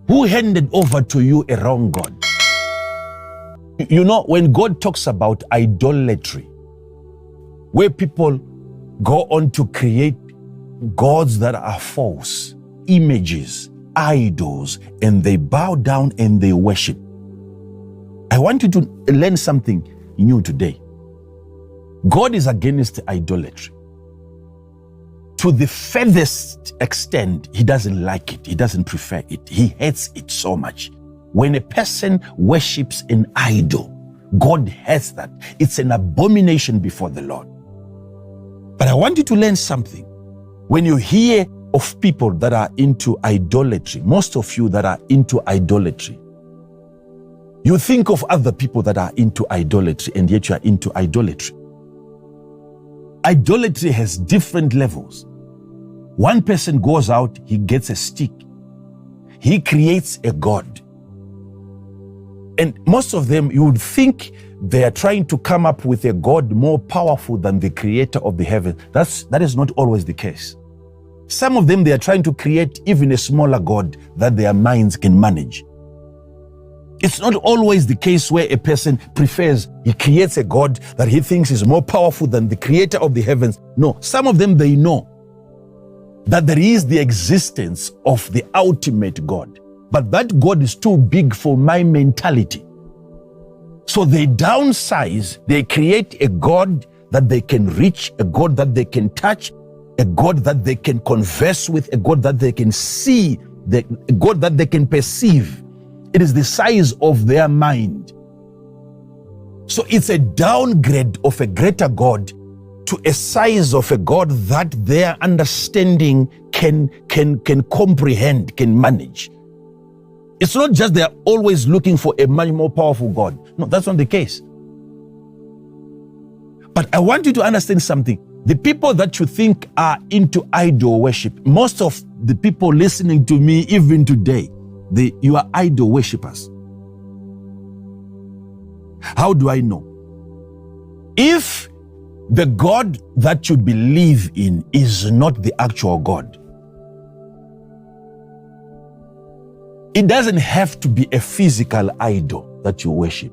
Who handed over to you a wrong God? You know, when God talks about idolatry, where people go on to create gods that are false, images, idols, and they bow down and they worship. I want you to learn something new today. God is against idolatry. To the furthest extent, he doesn't like it. He doesn't prefer it. He hates it so much. When a person worships an idol, God hates that. It's an abomination before the Lord. But I want you to learn something. When you hear of people that are into idolatry, most of you that are into idolatry, you think of other people that are into idolatry, and yet you are into idolatry. Idolatry has different levels. One person goes out, he gets a stick. He creates a god. And most of them, you would think they are trying to come up with a God more powerful than the creator of the heavens. That is not always the case. Some of them, they are trying to create even a smaller God that their minds can manage. It's not always the case where a person prefers, he creates a God that he thinks is more powerful than the creator of the heavens. No, some of them, they know that there is the existence of the ultimate God. But that God is too big for my mentality. So they downsize, they create a God that they can reach, a God that they can touch, a God that they can converse with, a God that they can see, a God that they can perceive. It is the size of their mind. So it's a downgrade of a greater God to a size of a God that their understanding can comprehend, can manage. It's not just they're always looking for a much more powerful God. No, that's not the case. But I want you to understand something. The people that you think are into idol worship, most of the people listening to me even today, you are idol worshippers. How do I know? If the God that you believe in is not the actual God, it doesn't have to be a physical idol that you worship.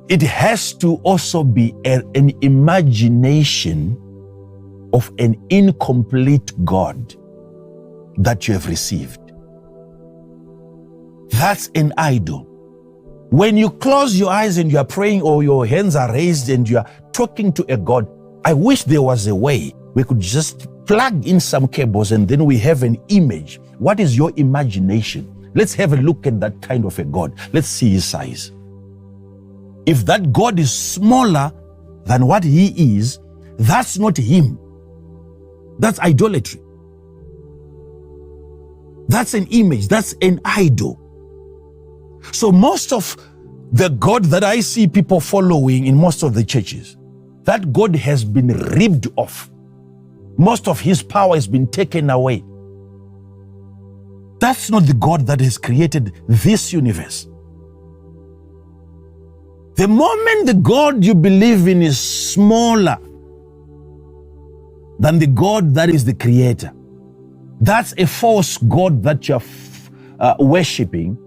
It has to also be an imagination of an incomplete God that you have received. That's an idol. When you close your eyes and you are praying, or your hands are raised and you are talking to a God, I wish there was a way we could just plug in some cables and then we have an image. What is your imagination? Let's have a look at that kind of a God. Let's see his size. If that God is smaller than what he is, that's not him. That's idolatry. That's an image. That's an idol. So most of the God that I see people following in most of the churches, that God has been ripped off. Most of his power has been taken away. That's not the God that has created this universe. The moment the God you believe in is smaller than the God that is the creator, that's a false God that you're worshiping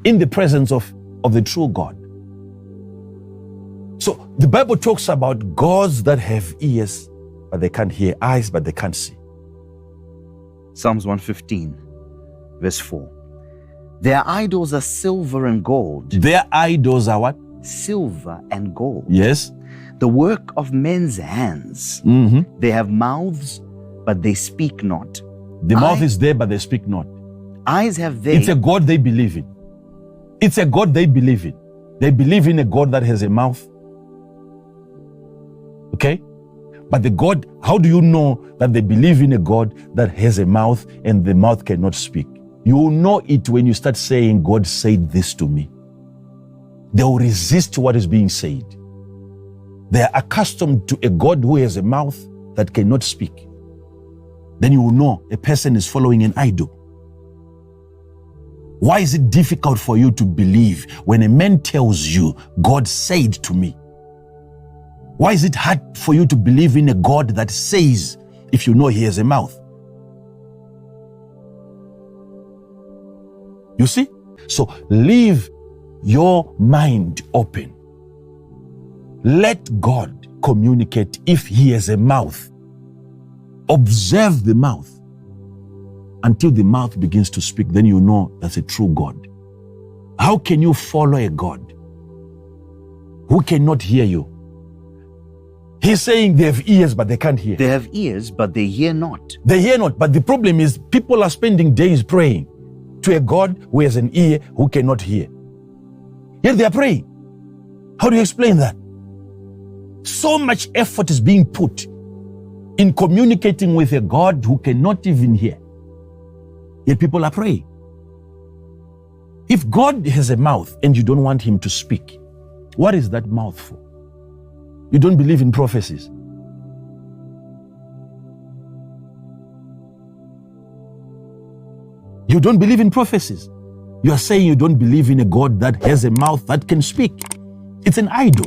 in the presence of the true God. So the Bible talks about gods that have ears, but they can't hear, eyes, but they can't see. Psalms 115, verse 4. Their idols are silver and gold. Their idols are what? Silver and gold. Yes. The work of men's hands. Mm-hmm. They have mouths, but they speak not. The mouth is there, but they speak not. Eyes have they. It's a God they believe in. It's a God they believe in. They believe in a God that has a mouth. Okay? But the God, how do you know that they believe in a God that has a mouth and the mouth cannot speak? You will know it when you start saying, God said this to me. They will resist what is being said. They are accustomed to a God who has a mouth that cannot speak. Then you will know a person is following an idol. Why is it difficult for you to believe when a man tells you, God said to me? Why is it hard for you to believe in a God that says, if you know he has a mouth? You see? So leave your mind open. Let God communicate if he has a mouth. Observe the mouth until the mouth begins to speak. Then you know that's a true God. How can you follow a God who cannot hear you? He's saying they have ears, but they can't hear. They have ears, but they hear not. They hear not. But the problem is people are spending days praying to a God who has an ear who cannot hear. Yet they are praying. How do you explain that? So much effort is being put in communicating with a God who cannot even hear. Yet people are praying. If God has a mouth and you don't want him to speak, what is that mouth for? You don't believe in prophecies. You don't believe in prophecies. You are saying you don't believe in a God that has a mouth that can speak. It's an idol.